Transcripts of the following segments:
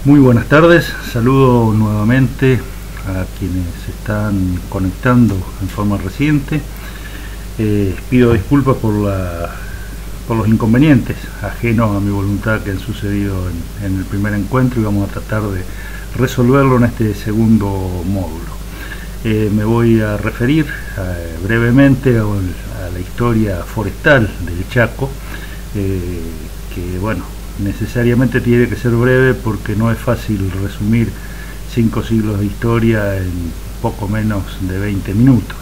Muy buenas tardes, saludo nuevamente a quienes se están conectando en forma reciente. Pido disculpas por los inconvenientes ajenos a mi voluntad que han sucedido en el primer encuentro, y vamos a tratar de resolverlo en este segundo módulo. Me voy a referir brevemente a la historia forestal del Chaco, que bueno, necesariamente tiene que ser breve porque no es fácil resumir 5 siglos de historia en poco menos de 20 minutos.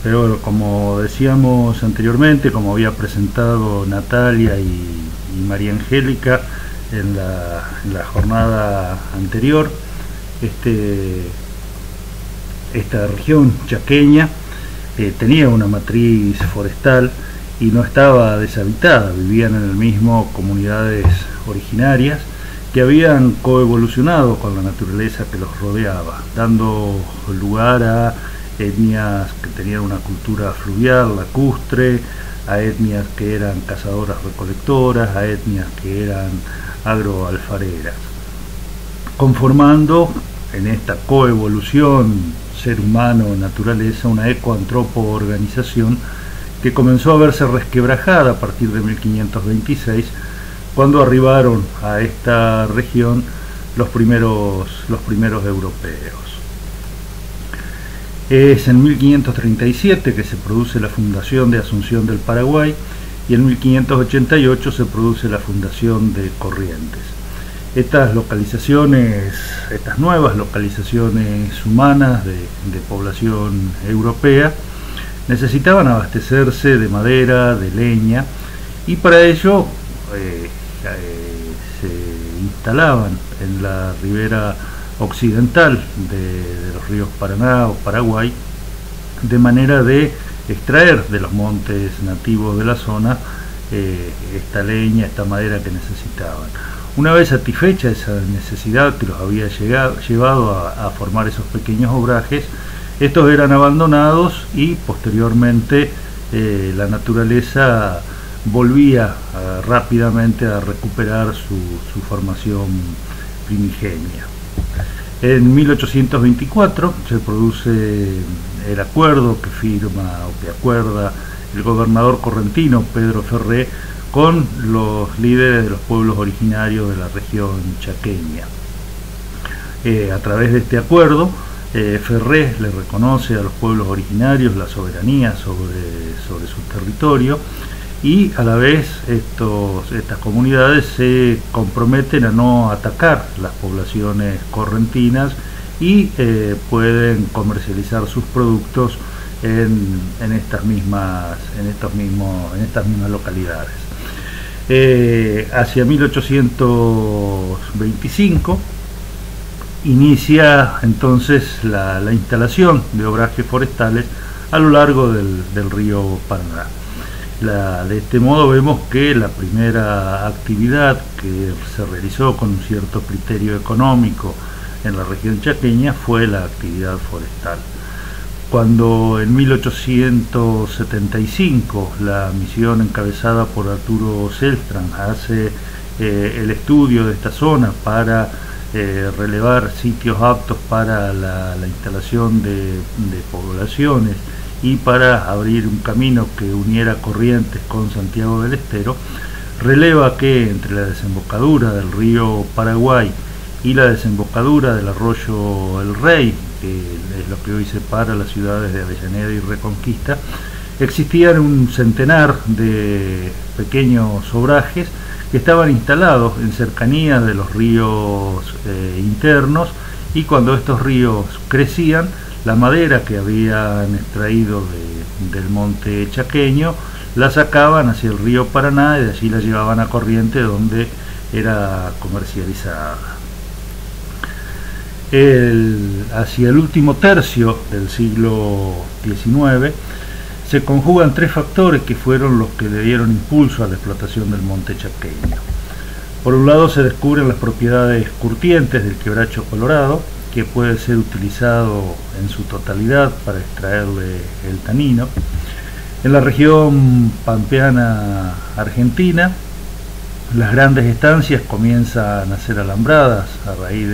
Pero bueno, como decíamos anteriormente, como había presentado Natalia y María Angélica en la jornada anterior, esta región chaqueña tenía una matriz forestal y no estaba deshabitada, vivían en el mismo comunidades originarias que habían coevolucionado con la naturaleza que los rodeaba, dando lugar a etnias que tenían una cultura fluvial, lacustre, a etnias que eran cazadoras recolectoras, a etnias que eran agroalfareras, conformando en esta coevolución ser humano-naturaleza una ecoantropo-organización que comenzó a verse resquebrajada a partir de 1526, cuando arribaron a esta región los primeros europeos. Es en 1537 que se produce la fundación de Asunción del Paraguay, y en 1588 se produce la fundación de Corrientes. Estas nuevas localizaciones humanas de población europea necesitaban abastecerse de madera, de leña, y para ello se instalaban en la ribera occidental de los ríos Paraná o Paraguay, de manera de extraer de los montes nativos de la zona esta leña, esta madera que necesitaban. Una vez satisfecha esa necesidad que los había llevado a formar esos pequeños obrajes, estos eran abandonados y posteriormente la naturaleza volvía rápidamente a recuperar su formación primigenia. En 1824 se produce el acuerdo que firma o que acuerda el gobernador correntino Pedro Ferré con los líderes de los pueblos originarios de la región chaqueña. A través de este acuerdo, Ferré le reconoce a los pueblos originarios la soberanía sobre su territorio, y a la vez estas comunidades se comprometen a no atacar las poblaciones correntinas y pueden comercializar sus productos en estas mismas localidades. Hacia 1825 inicia entonces la instalación de obrajes forestales a lo largo del río Paraná. De este modo vemos que la primera actividad que se realizó con un cierto criterio económico en la región chaqueña fue la actividad forestal. Cuando en 1875 la misión encabezada por Arturo Selstrand hace el estudio de esta zona para relevar sitios aptos para la instalación de poblaciones y para abrir un camino que uniera Corrientes con Santiago del Estero, releva que entre la desembocadura del río Paraguay y la desembocadura del arroyo El Rey, que es lo que hoy separa las ciudades de Avellaneda y Reconquista, existían un centenar de pequeños obrajes que estaban instalados en cercanías de los ríos internos, y cuando estos ríos crecían, la madera que habían extraído del monte chaqueño la sacaban hacia el río Paraná y de allí la llevaban a Corrientes, donde era comercializada. Hacia el último tercio del siglo XIX se conjugan 3 factores que fueron los que le dieron impulso a la explotación del monte chaqueño. Por un lado, se descubren las propiedades curtientes del quebracho colorado, que puede ser utilizado en su totalidad para extraerle el tanino. En la región pampeana argentina las grandes estancias comienzan a ser alambradas a raíz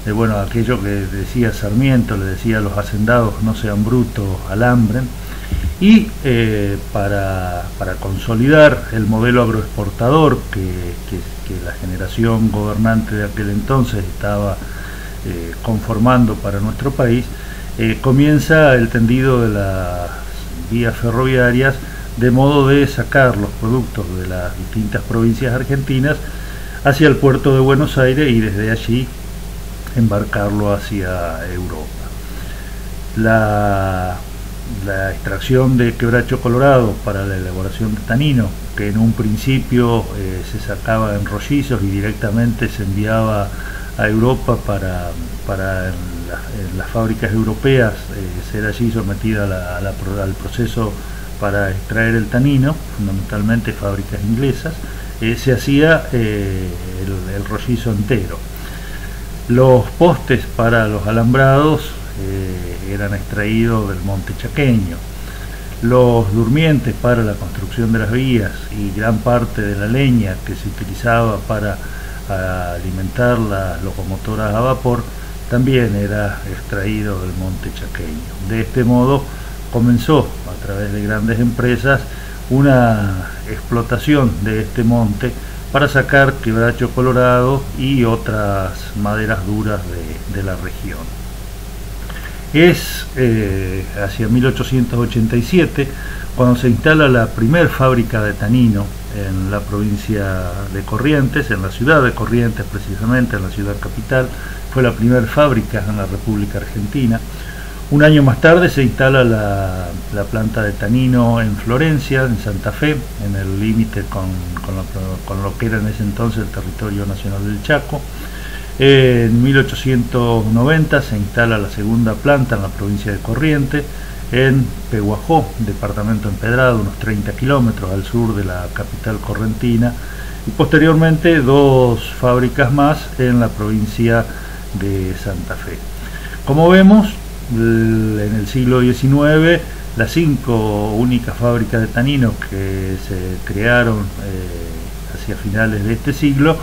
de bueno, aquello que decía Sarmiento, le decía a los hacendados: no sean brutos, alambren. Y para consolidar el modelo agroexportador que la generación gobernante de aquel entonces estaba conformando para nuestro país, comienza el tendido de las vías ferroviarias, de modo de sacar los productos de las distintas provincias argentinas hacia el puerto de Buenos Aires y desde allí embarcarlo hacia Europa. La extracción de quebracho colorado para la elaboración de tanino, que en un principio se sacaba en rollizos y directamente se enviaba a Europa para en las fábricas europeas ser allí sometida al proceso para extraer el tanino, fundamentalmente fábricas inglesas, se hacía el rollizo entero. Los postes para los alambrados eran extraídos del monte chaqueño. Los durmientes para la construcción de las vías y gran parte de la leña que se utilizaba para alimentar las locomotoras a vapor también era extraído del monte chaqueño. De este modo comenzó, a través de grandes empresas, una explotación de este monte para sacar quebracho colorado y otras maderas duras de la región. Es hacia 1887 cuando se instala la primer fábrica de tanino en la provincia de Corrientes, en la ciudad de Corrientes precisamente, en la ciudad capital. Fue la primera fábrica en la República Argentina. Un año más tarde se instala la planta de tanino en Florencia, en Santa Fe, en el límite con lo que era en ese entonces el territorio nacional del Chaco. En 1890 se instala la segunda planta en la provincia de Corrientes, en Peguajó, departamento empedrado, unos 30 kilómetros al sur de la capital correntina, y posteriormente dos fábricas más en la provincia de Santa Fe. Como vemos, en el siglo XIX, las 5 únicas fábricas de tanino que se crearon hacia finales de este siglo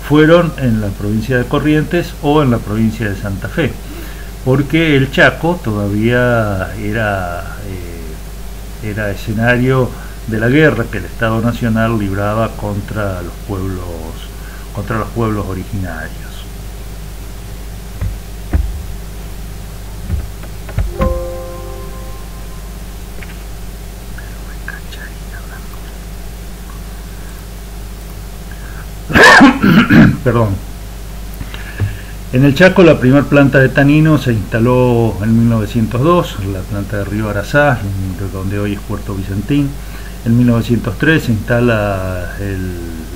fueron en la provincia de Corrientes o en la provincia de Santa Fe, porque el Chaco todavía era escenario de la guerra que el Estado Nacional libraba contra los pueblos originarios. Perdón. En el Chaco la primera planta de tanino se instaló en 1902, la planta de Río Arazá, de donde hoy es Puerto Vicentín. En 1903 se instala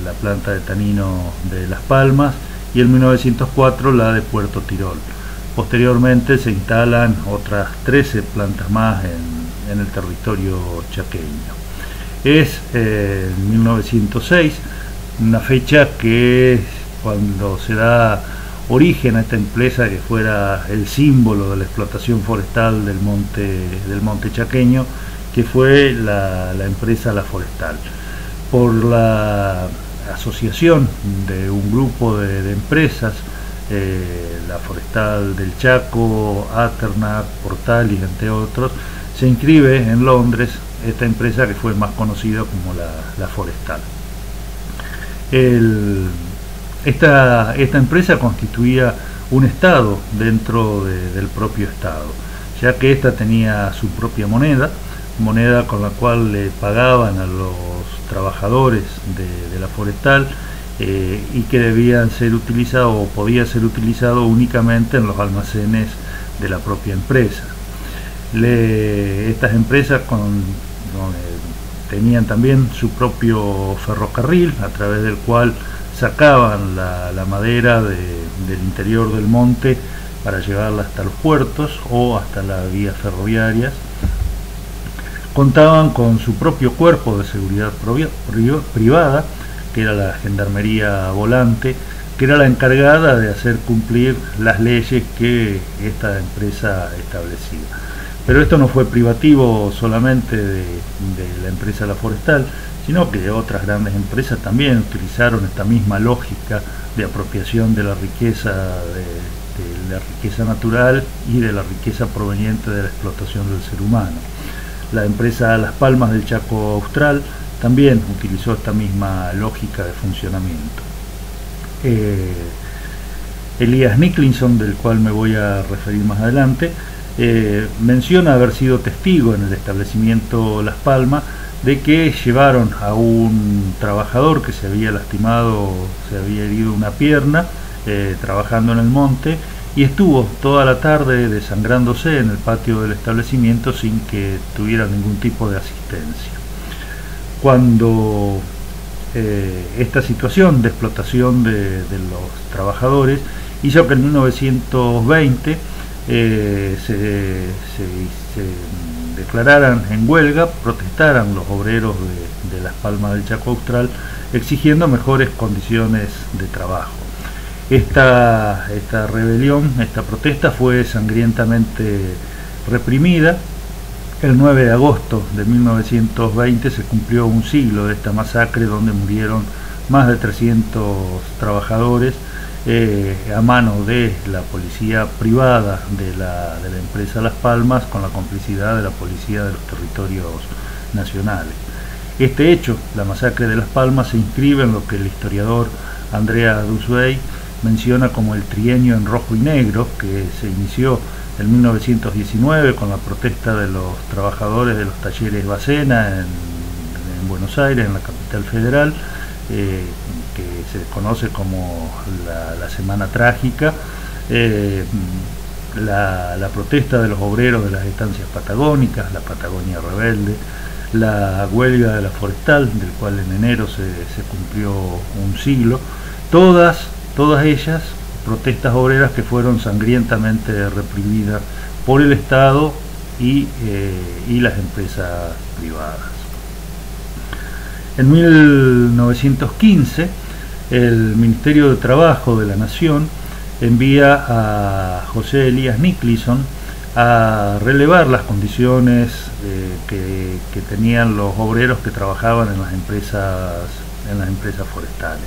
la planta de tanino de Las Palmas y en 1904 la de Puerto Tirol. Posteriormente se instalan otras 13 plantas más en el territorio chaqueño. Es en 1906 una fecha que es cuando se da origen a esta empresa que fuera el símbolo de la explotación forestal del monte chaqueño, que fue la empresa La Forestal. Por la asociación de un grupo de empresas, La Forestal del Chaco, Aternac, Portalis, entre otros, se inscribe en Londres esta empresa que fue más conocida como la Forestal. Esta empresa constituía un estado dentro del propio estado, ya que ésta tenía su propia moneda con la cual le pagaban a los trabajadores de la Forestal y que debían ser utilizado o podía ser utilizado únicamente en los almacenes de la propia empresa. Estas empresas tenían también su propio ferrocarril, a través del cual sacaban la madera del interior del monte para llevarla hasta los puertos o hasta las vías ferroviarias. Contaban con su propio cuerpo de seguridad privada, que era la Gendarmería Volante, que era la encargada de hacer cumplir las leyes que esta empresa establecía. Pero esto no fue privativo solamente de la empresa La Forestal, sino que otras grandes empresas también utilizaron esta misma lógica de apropiación de la riqueza, de la riqueza natural y de la riqueza proveniente de la explotación del ser humano. La empresa Las Palmas del Chaco Austral también utilizó esta misma lógica de funcionamiento. Elías Niclinson, del cual me voy a referir más adelante, menciona haber sido testigo en el establecimiento Las Palmas de que llevaron a un trabajador que se había lastimado, se había herido una pierna, trabajando en el monte, y estuvo toda la tarde desangrándose en el patio del establecimiento sin que tuviera ningún tipo de asistencia. Cuando esta situación de explotación de los trabajadores hizo que en 1920 se declararan en huelga, protestaran los obreros de Las Palmas del Chaco Austral, exigiendo mejores condiciones de trabajo. Esta rebelión, esta protesta fue sangrientamente reprimida. El 9 de agosto de 1920 se cumplió un siglo de esta masacre, donde murieron más de 300 trabajadores a mano de la policía privada de la empresa Las Palmas, con la complicidad de la policía de los territorios nacionales. Este hecho, la masacre de Las Palmas, se inscribe en lo que el historiador Andrea Dussuey menciona como el trienio en rojo y negro, que se inició en 1919 con la protesta de los trabajadores de los talleres Bacena en Buenos Aires, en la capital federal, que se conoce como la Semana Trágica, la protesta de los obreros de las estancias patagónicas, la Patagonia Rebelde, la huelga de la Forestal, del cual en enero se cumplió un siglo, todas ellas protestas obreras que fueron sangrientamente reprimidas por el Estado y las empresas privadas. En 1915, el Ministerio de Trabajo de la Nación envía a José Elías Niclinson a relevar las condiciones que tenían los obreros que trabajaban en las empresas forestales.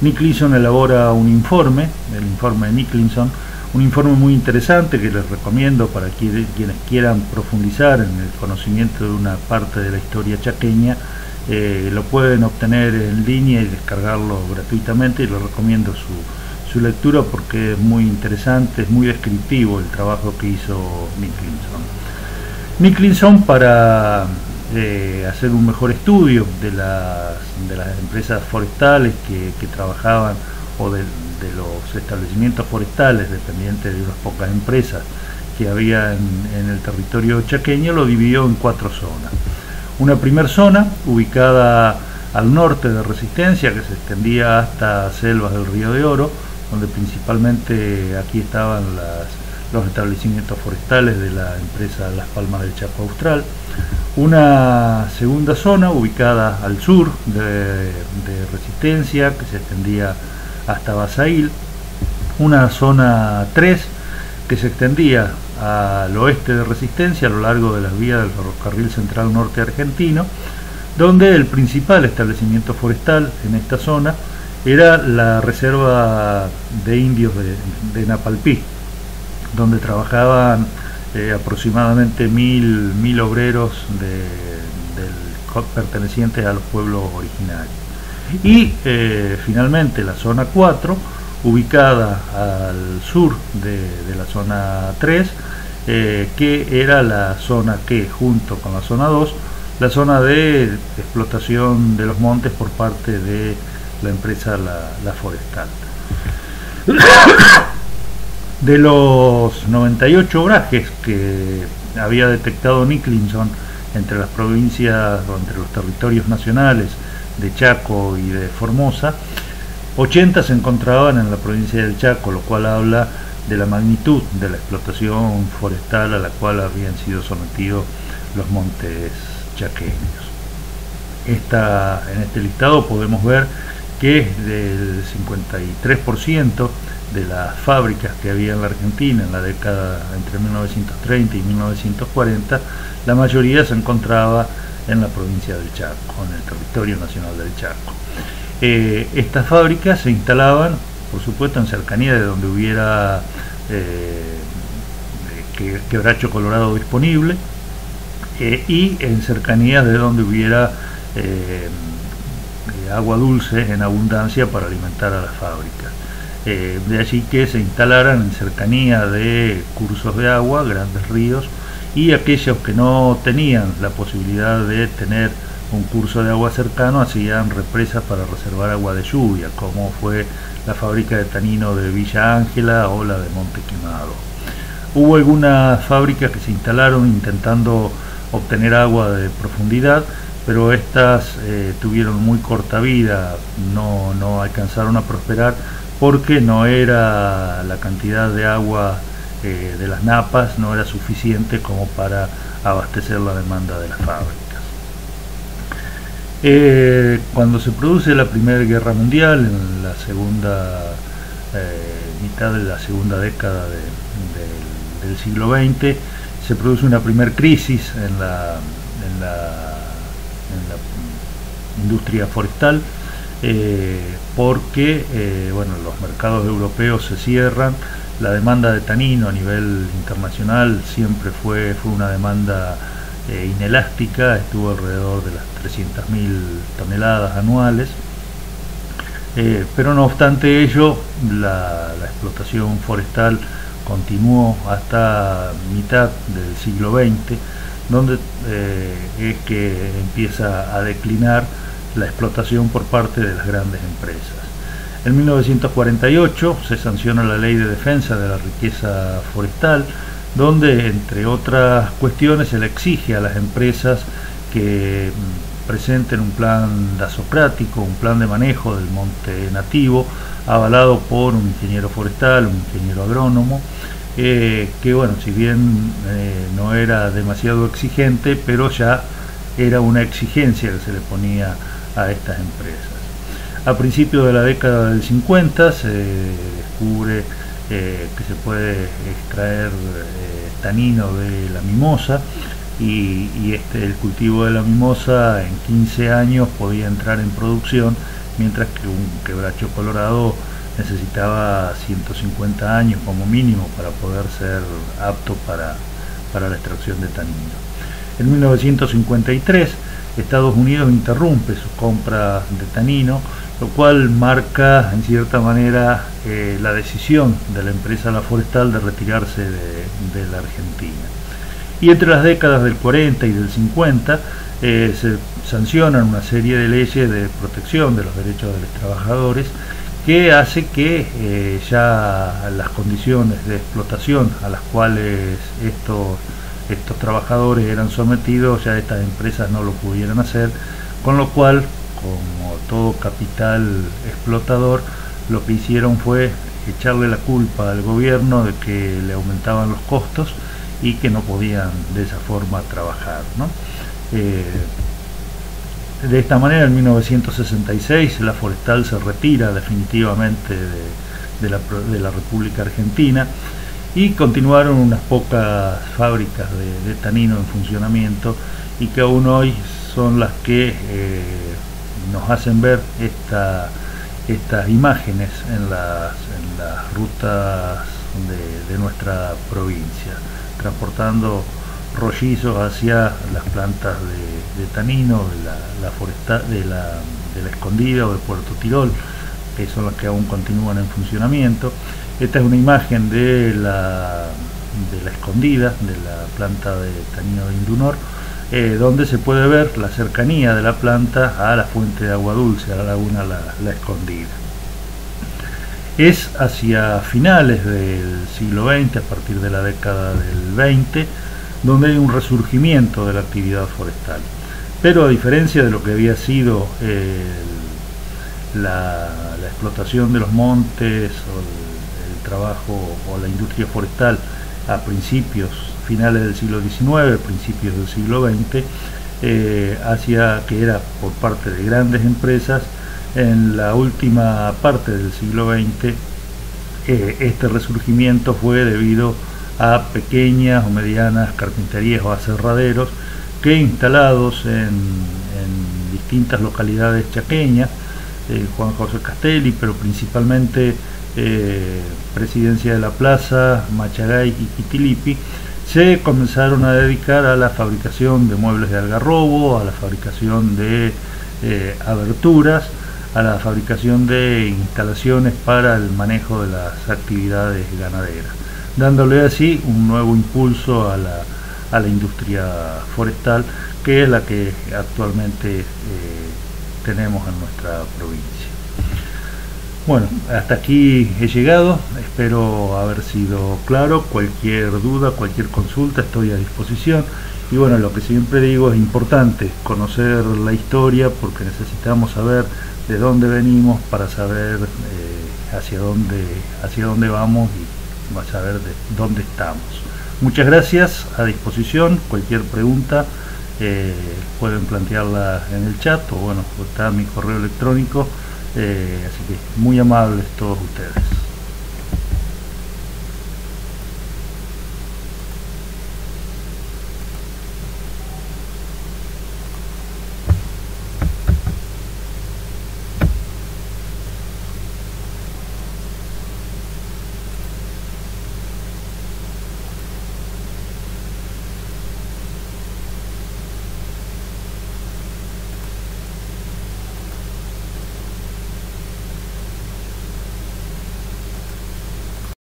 Niclinson elabora un informe, el informe de Niclinson, un informe muy interesante que les recomiendo para quienes quieran profundizar en el conocimiento de una parte de la historia chaqueña. Lo pueden obtener en línea y descargarlo gratuitamente, y les recomiendo su lectura porque es muy interesante, es muy descriptivo el trabajo que hizo Niclinson. Niclinson, para hacer un mejor estudio de las empresas forestales que trabajaban, o de los establecimientos forestales dependientes de unas pocas empresas que había en el territorio chaqueño, lo dividió en 4 zonas. Una primera zona ubicada al norte de Resistencia, que se extendía hasta Selvas del Río de Oro, donde principalmente aquí estaban los establecimientos forestales de la empresa Las Palmas del Chaco Austral. Una segunda zona ubicada al sur de Resistencia, que se extendía hasta Basail. Una zona 3 que se extendía al oeste de Resistencia, a lo largo de las vías del ferrocarril central norte argentino, donde el principal establecimiento forestal en esta zona era la reserva de indios de Napalpí, donde trabajaban aproximadamente 1000 obreros pertenecientes a los pueblos originarios. Y finalmente la zona 4, ubicada al sur de la zona 3, que era la zona que, junto con la zona 2, la zona de explotación de los montes por parte de la empresa La Forestal. De los 98 obrajes que había detectado Niclinson entre las provincias, o entre los territorios nacionales de Chaco y de Formosa, 80 se encontraban en la provincia del Chaco, lo cual habla de la magnitud de la explotación forestal a la cual habían sido sometidos los montes chaqueños. En este listado podemos ver que del 53% de las fábricas que había en la Argentina en la década entre 1930 y 1940, la mayoría se encontraba en la provincia del Chaco, en el territorio nacional del Chaco. Estas fábricas se instalaban, por supuesto, en cercanía de donde hubiera quebracho colorado disponible, y en cercanías de donde hubiera agua dulce en abundancia para alimentar a las fábricas. De allí que se instalaran en cercanía de cursos de agua, grandes ríos, y aquellos que no tenían la posibilidad de tener un curso de agua cercano hacían represas para reservar agua de lluvia, como fue la fábrica de tanino de Villa Ángela o la de Monte Quemado. Hubo algunas fábricas que se instalaron intentando obtener agua de profundidad, pero estas tuvieron muy corta vida, no alcanzaron a prosperar porque no era la cantidad de agua de las napas, no era suficiente como para abastecer la demanda de las fábricas. Cuando se produce la Primera Guerra Mundial, en la segunda mitad de la segunda década del siglo XX, se produce una primera crisis en la industria forestal, porque bueno, los mercados europeos se cierran, la demanda de tanino a nivel internacional siempre fue una demanda inelástica, estuvo alrededor de las 300.000 toneladas anuales, pero no obstante ello, la explotación forestal continuó hasta mitad del siglo XX, donde es que empieza a declinar la explotación por parte de las grandes empresas. En 1948 se sanciona la Ley de Defensa de la Riqueza Forestal, donde, entre otras cuestiones, se le exige a las empresas que presenten un plan dasocrático, un plan de manejo del monte nativo, avalado por un ingeniero forestal, un ingeniero agrónomo, que bueno, si bien no era demasiado exigente, pero ya era una exigencia que se le ponía a estas empresas. A principios de la década del 50 se descubre que se puede extraer tanino de la mimosa, y el cultivo de la mimosa en 15 años podía entrar en producción, mientras que un quebracho colorado necesitaba 150 años como mínimo para poder ser apto para la extracción de tanino. En 1953 Estados Unidos interrumpe sus compras de tanino, lo cual marca en cierta manera la decisión de la empresa La Forestal de retirarse de la Argentina. Y entre las décadas del 40 y del 50 se sancionan una serie de leyes de protección de los derechos de los trabajadores, que hace que ya las condiciones de explotación a las cuales estos trabajadores eran sometidos, ya estas empresas no lo pudieran hacer, con lo cual, como todo capital explotador, lo que hicieron fue echarle la culpa al gobierno de que le aumentaban los costos y que no podían de esa forma trabajar, ¿no? De esta manera, en 1966, la Forestal se retira definitivamente de la República Argentina, y continuaron unas pocas fábricas de tanino en funcionamiento, y que aún hoy son las que nos hacen ver estas imágenes en las rutas de nuestra provincia, transportando rollizos hacia las plantas de tanino de la Escondida o de Puerto Tirol, que son las que aún continúan en funcionamiento. Esta es una imagen de la Escondida, de la planta de tanino de Indunor, donde se puede ver la cercanía de la planta a la fuente de agua dulce, a la laguna La Escondida. Es hacia finales del siglo XX, a partir de la década del 20, donde hay un resurgimiento de la actividad forestal. Pero a diferencia de lo que había sido la explotación de los montes o el trabajo o la industria forestal a finales del siglo XIX, principios del siglo XX, hacia que era por parte de grandes empresas, en la última parte del siglo XX este resurgimiento fue debido a pequeñas o medianas carpinterías o aserraderos que instalados en distintas localidades chaqueñas, Juan José Castelli, pero principalmente Presidencia de la Plaza, Machagay y Quitilipi, se comenzaron a dedicar a la fabricación de muebles de algarrobo, a la fabricación de aberturas, a la fabricación de instalaciones para el manejo de las actividades ganaderas, dándole así un nuevo impulso a la industria forestal, que es la que actualmente tenemos en nuestra provincia. Bueno, hasta aquí he llegado, espero haber sido claro. Cualquier duda, cualquier consulta, estoy a disposición. Y bueno, lo que siempre digo, es importante conocer la historia, porque necesitamos saber de dónde venimos para saber hacia dónde vamos y saber de dónde estamos. Muchas gracias, a disposición. Cualquier pregunta pueden plantearla en el chat, o bueno, está mi correo electrónico. Así que muy amables todos ustedes.